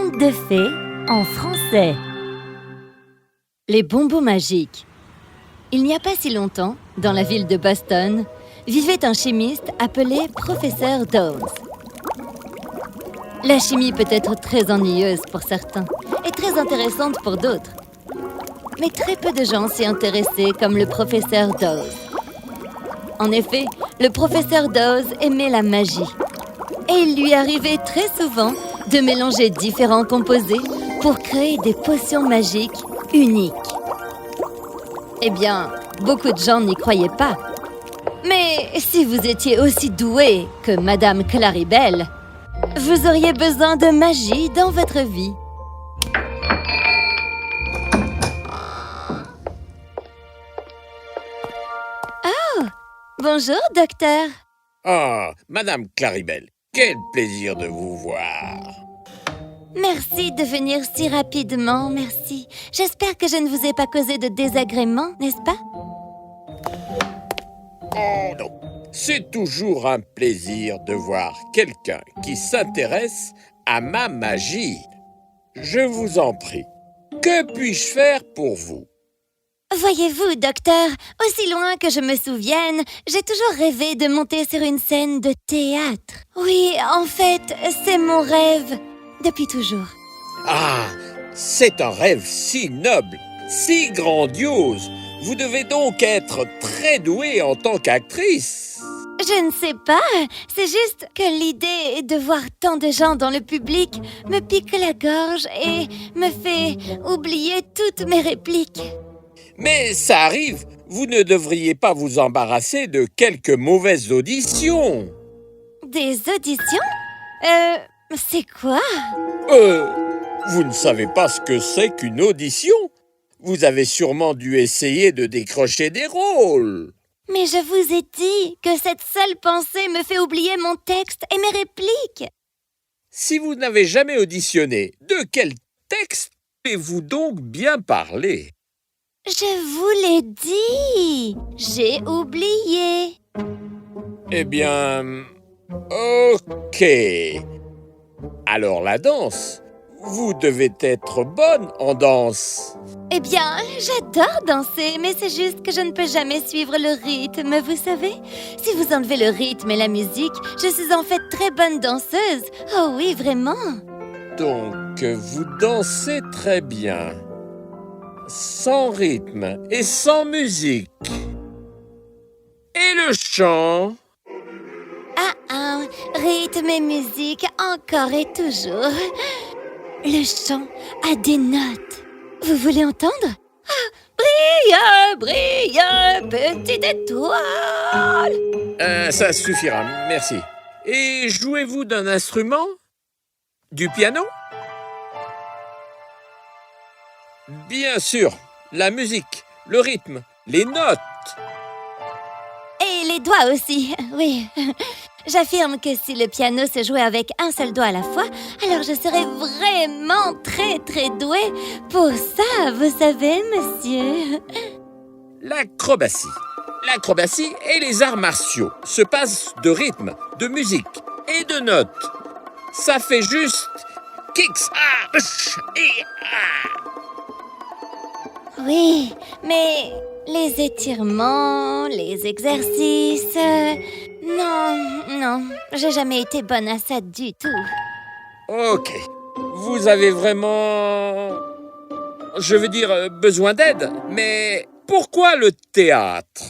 Contes de fées en français. Les bonbons magiques. Il n'y a pas si longtemps, dans la ville de Boston, vivait un chimiste appelé Professeur Dawes. La chimie peut être très ennuyeuse pour certains et très intéressante pour d'autres. Mais très peu de gens s'y intéressaient comme le Professeur Dawes. En effet, le Professeur Dawes aimait la magie. Et il lui arrivait très souvent de mélanger différents composés pour créer des potions magiques uniques. Eh bien, beaucoup de gens n'y croyaient pas. Mais si vous étiez aussi doué que Madame Claribel, vous auriez besoin de magie dans votre vie. Oh, bonjour, docteur. Ah, Madame Claribel, quel plaisir de vous voir. Merci de venir si rapidement, merci. J'espère que je ne vous ai pas causé de désagréments, n'est-ce pas? Oh non, c'est toujours un plaisir de voir quelqu'un qui s'intéresse à ma magie. Je vous en prie, que puis-je faire pour vous? Voyez-vous, docteur, aussi loin que je me souvienne, j'ai toujours rêvé de monter sur une scène de théâtre. Oui, en fait, c'est mon rêve, depuis toujours. Ah, c'est un rêve si noble, si grandiose. Vous devez donc être très douée en tant qu'actrice. Je ne sais pas, c'est juste que l'idée de voir tant de gens dans le public me pique la gorge et me fait oublier toutes mes répliques. Mais ça arrive, vous ne devriez pas vous embarrasser de quelques mauvaises auditions. Des auditions? C'est quoi? Vous ne savez pas ce que c'est qu'une audition? Vous avez sûrement dû essayer de décrocher des rôles. Mais je vous ai dit que cette seule pensée me fait oublier mon texte et mes répliques. Si vous n'avez jamais auditionné, de quel texte avez-vous donc bien parlé? Je vous l'ai dit. J'ai oublié. Eh bien, ok. Alors la danse, vous devez être bonne en danse. Eh bien, j'adore danser, mais c'est juste que je ne peux jamais suivre le rythme, vous savez. Si vous enlevez le rythme et la musique, je suis en fait très bonne danseuse. Oh oui, vraiment. Donc, vous dansez très bien. Sans rythme et sans musique. Et le chant? Rythme et musique encore et toujours. Le chant a des notes. Vous voulez entendre? Brille, brille, petite étoile. Ça suffira, merci. Et jouez-vous d'un instrument? Du piano? Bien sûr, la musique, le rythme, les notes. Et les doigts aussi, oui. J'affirme que si le piano se jouait avec un seul doigt à la fois, alors je serais vraiment très très douée pour ça, vous savez, monsieur. L'acrobatie. L'acrobatie et les arts martiaux se passent de rythme, de musique et de notes. Ça fait juste kicks, et Oui, mais les étirements, les exercices... Non, j'ai jamais été bonne à ça du tout. Ok, vous avez vraiment... je veux dire, besoin d'aide, mais pourquoi le théâtre?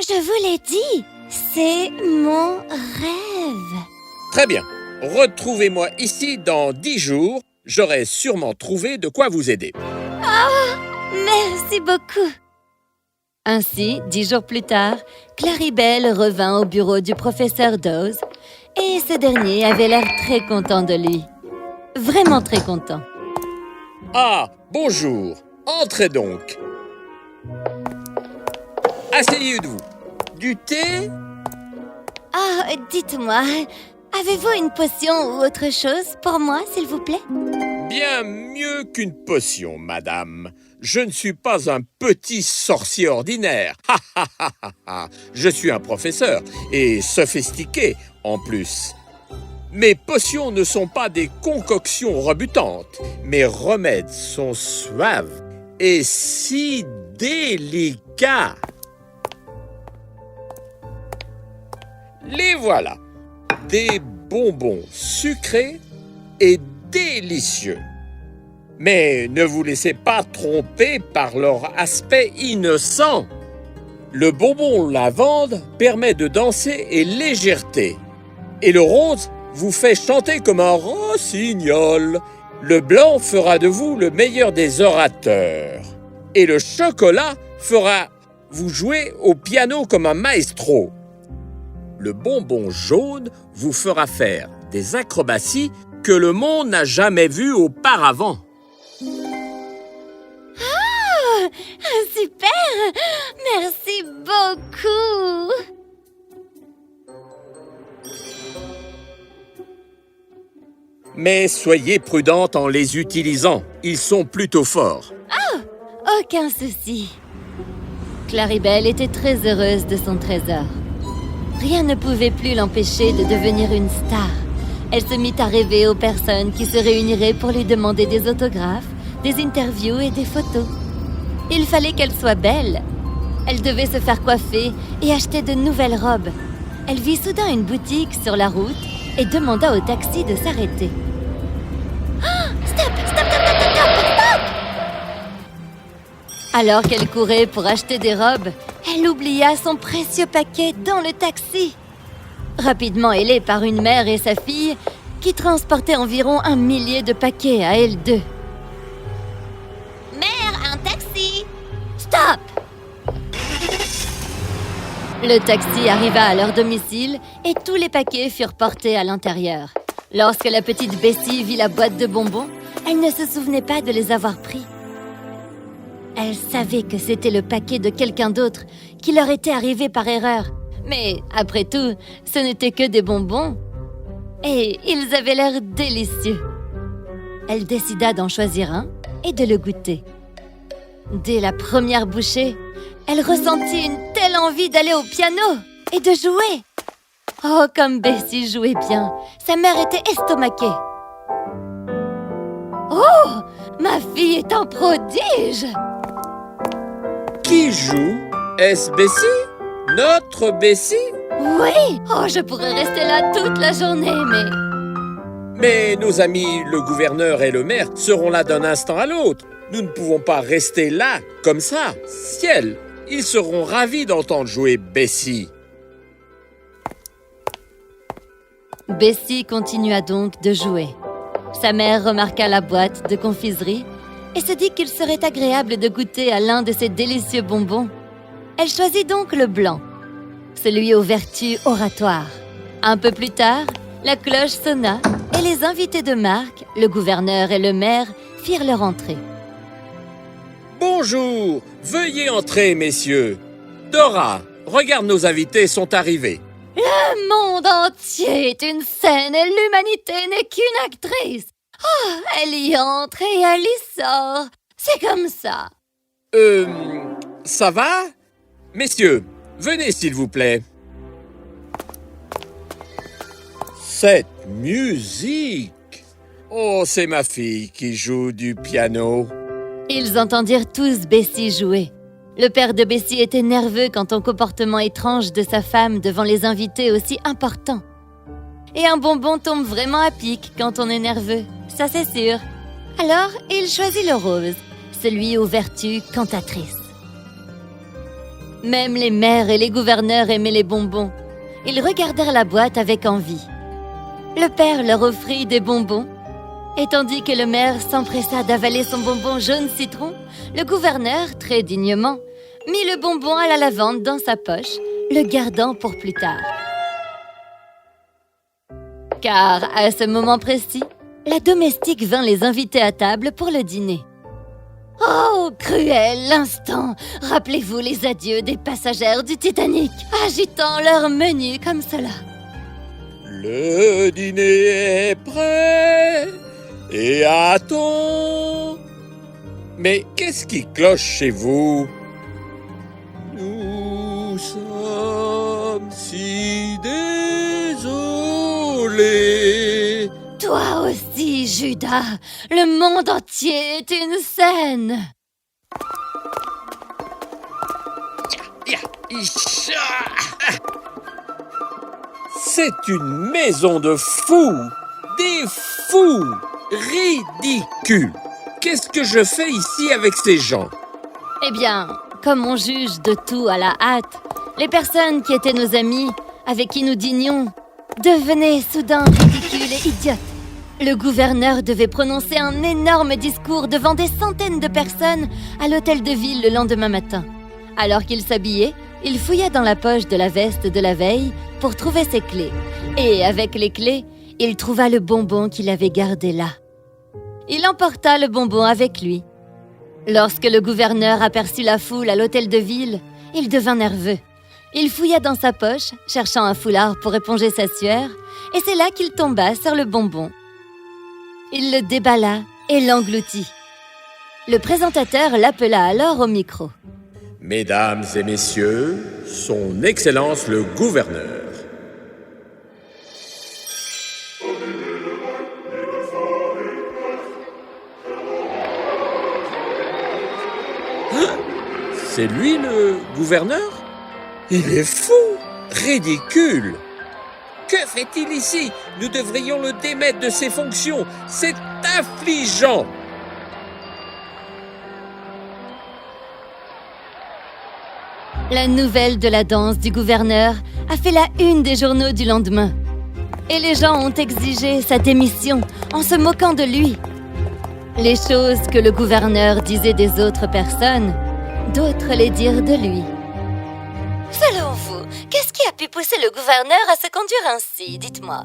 Je vous l'ai dit, c'est mon rêve. Très bien, retrouvez-moi ici dans 10 jours, j'aurai sûrement trouvé de quoi vous aider. Merci beaucoup. Ainsi, 10 jours plus tard, Claribel revint au bureau du professeur Dawes et ce dernier avait l'air très content de lui. Vraiment très content. Ah, bonjour, entrez donc. Asseyez-vous. Du thé? Ah, dites-moi, avez-vous une potion ou autre chose pour moi, s'il vous plaît? Bien mieux qu'une potion, madame. Je ne suis pas un petit sorcier ordinaire. Je suis un professeur et sophistiqué en plus. Mes potions ne sont pas des concoctions rebutantes. Mes remèdes sont suaves et si délicats. Les voilà, des bonbons sucrés et délicieux. Mais ne vous laissez pas tromper par leur aspect innocent. Le bonbon lavande permet de danser et légèreté. Et le rose vous fait chanter comme un rossignol. Le blanc fera de vous le meilleur des orateurs. Et le chocolat fera vous jouer au piano comme un maestro. Le bonbon jaune vous fera faire des acrobaties que le monde n'a jamais vues auparavant. Oh, super! Merci beaucoup! Mais soyez prudente en les utilisant. Ils sont plutôt forts. Oh, aucun souci. Claribel était très heureuse de son trésor. Rien ne pouvait plus l'empêcher de devenir une star. Elle se mit à rêver aux personnes qui se réuniraient pour lui demander des autographes, des interviews et des photos. Il fallait qu'elle soit belle. Elle devait se faire coiffer et acheter de nouvelles robes. Elle vit soudain une boutique sur la route et demanda au taxi de s'arrêter. Oh, stop! Alors qu'elle courait pour acheter des robes, elle oublia son précieux paquet dans le taxi. Rapidement ailée par une mère et sa fille qui transportaient environ 1 millier de paquets à elles deux. Mère, un taxi! Stop! Le taxi arriva à leur domicile et tous les paquets furent portés à l'intérieur. Lorsque la petite Bessie vit la boîte de bonbons, elle ne se souvenait pas de les avoir pris. Elle savait que c'était le paquet de quelqu'un d'autre qui leur était arrivé par erreur. Mais après tout, ce n'était que des bonbons. Et ils avaient l'air délicieux. Elle décida d'en choisir un et de le goûter. Dès la première bouchée, elle ressentit une telle envie d'aller au piano et de jouer. Oh, comme Bessie jouait bien. Sa mère était estomaquée. Oh, ma fille est un prodige! Qui joue? Est-ce Bessie? Notre Bessie? Oui! Oh, je pourrais rester là toute la journée, mais... Mais nos amis, le gouverneur et le maire, seront là d'un instant à l'autre. Nous ne pouvons pas rester là, comme ça. Ciel, ils seront ravis d'entendre jouer Bessie. Bessie continua donc de jouer. Sa mère remarqua la boîte de confiserie et se dit qu'il serait agréable de goûter à l'un de ces délicieux bonbons. Elle choisit donc le blanc, celui aux vertus oratoires. Un peu plus tard, la cloche sonna et les invités de marque, le gouverneur et le maire, firent leur entrée. Bonjour, veuillez entrer, messieurs. Dora, regarde, nos invités sont arrivés. Le monde entier est une scène et l'humanité n'est qu'une actrice. Oh, elle y entre et elle y sort. C'est comme ça. Ça va? Messieurs, venez s'il vous plaît. Cette musique! Oh, c'est ma fille qui joue du piano. Ils entendirent tous Bessie jouer. Le père de Bessie était nerveux quant au comportement étrange de sa femme devant les invités aussi importants. Et un bonbon tombe vraiment à pic quand on est nerveux, ça c'est sûr. Alors, il choisit le rose, celui aux vertus cantatrices. Même les maires et les gouverneurs aimaient les bonbons. Ils regardèrent la boîte avec envie. Le père leur offrit des bonbons. Et tandis que le maire s'empressa d'avaler son bonbon jaune citron, le gouverneur, très dignement, mit le bonbon à la lavande dans sa poche, le gardant pour plus tard. Car, à ce moment précis, la domestique vint les inviter à table pour le dîner. Oh, cruel instant! Rappelez-vous les adieux des passagères du Titanic, agitant leur menu comme cela. Le dîner est prêt et attend. Mais qu'est-ce qui cloche chez vous? Nous sommes si désolés. Ici, Judas, le monde entier est une scène. C'est une maison de fous, des fous, ridicules. Qu'est-ce que je fais ici avec ces gens? Eh bien, comme on juge de tout à la hâte, les personnes qui étaient nos amis, avec qui nous dînions, devenaient soudain ridicules et idiotes. Le gouverneur devait prononcer un énorme discours devant des centaines de personnes à l'hôtel de ville le lendemain matin. Alors qu'il s'habillait, il fouilla dans la poche de la veste de la veille pour trouver ses clés. Et avec les clés, il trouva le bonbon qu'il avait gardé là. Il emporta le bonbon avec lui. Lorsque le gouverneur aperçut la foule à l'hôtel de ville, il devint nerveux. Il fouilla dans sa poche, cherchant un foulard pour éponger sa sueur, et c'est là qu'il tomba sur le bonbon. Il le déballa et l'engloutit. Le présentateur l'appela alors au micro. Mesdames et messieurs, son Excellence le gouverneur. C'est lui le gouverneur? Il est fou, ridicule. Que fait-il ici? Nous devrions le démettre de ses fonctions. C'est affligeant. La nouvelle de la danse du gouverneur a fait la une des journaux du lendemain. Et les gens ont exigé sa démission en se moquant de lui. Les choses que le gouverneur disait des autres personnes, d'autres les dirent de lui. Selon vous, qu'est-ce qui a pu pousser le gouverneur à se conduire ainsi, dites-moi?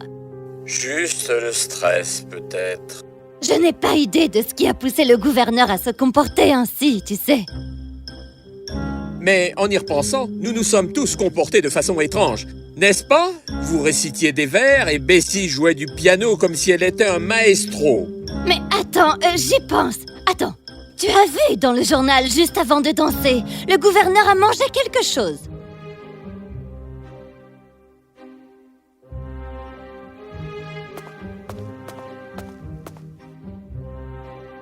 Juste le stress, peut-être. Je n'ai pas idée de ce qui a poussé le gouverneur à se comporter ainsi, tu sais. Mais en y repensant, nous nous sommes tous comportés de façon étrange, n'est-ce pas? Vous récitiez des vers et Bessie jouait du piano comme si elle était un maestro. Mais attends, j'y pense. Attends, tu as vu dans le journal juste avant de danser, le gouverneur a mangé quelque chose.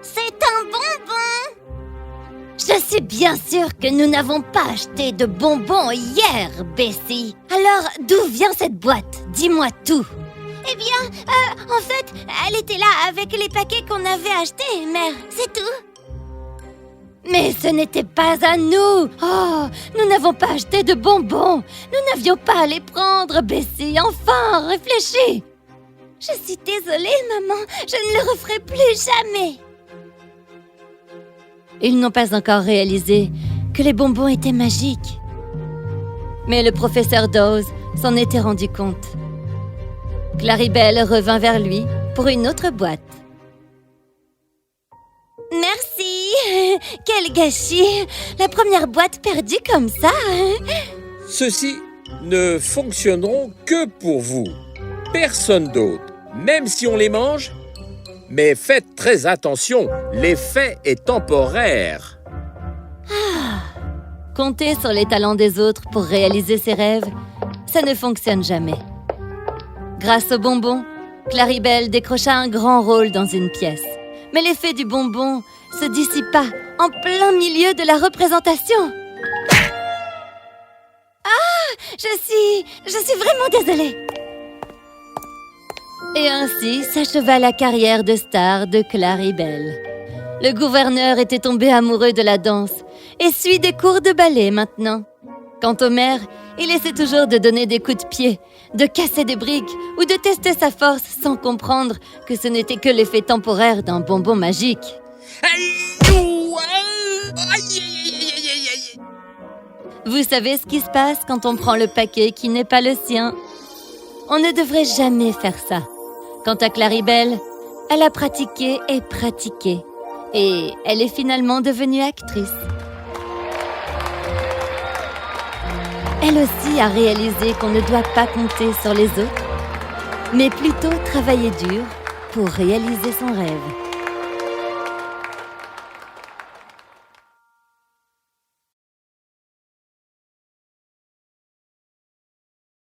C'est un bonbon! Je suis bien sûre que nous n'avons pas acheté de bonbons hier, Bessie. Alors, d'où vient cette boîte? Dis-moi tout. Eh bien, en fait, elle était là avec les paquets qu'on avait achetés, mère. C'est tout. Mais ce n'était pas à nous. Oh, nous n'avons pas acheté de bonbons. Nous n'avions pas à les prendre, Bessie. Enfin, réfléchis. Je suis désolée, maman. Je ne le referai plus jamais. Ils n'ont pas encore réalisé que les bonbons étaient magiques. Mais le professeur Dawes s'en était rendu compte. Claribel revint vers lui pour une autre boîte. Merci! Quel gâchis! La première boîte perdue comme ça! Ceux-ci ne fonctionneront que pour vous. Personne d'autre, même si on les mange. Mais faites très attention, l'effet est temporaire. Compter sur les talents des autres pour réaliser ses rêves, ça ne fonctionne jamais. Grâce au bonbon, Claribel décrocha un grand rôle dans une pièce. Mais l'effet du bonbon se dissipa en plein milieu de la représentation. Ah! Je suis vraiment désolée. Et ainsi s'acheva la carrière de star de Claribel. Le gouverneur était tombé amoureux de la danse et suit des cours de ballet maintenant. Quant au maire, il essaie toujours de donner des coups de pied, de casser des briques ou de tester sa force sans comprendre que ce n'était que l'effet temporaire d'un bonbon magique. Vous savez ce qui se passe quand on prend le paquet qui n'est pas le sien? On ne devrait jamais faire ça. Quant à Claribel, elle a pratiqué et pratiqué. Et elle est finalement devenue actrice. Elle aussi a réalisé qu'on ne doit pas compter sur les autres, mais plutôt travailler dur pour réaliser son rêve.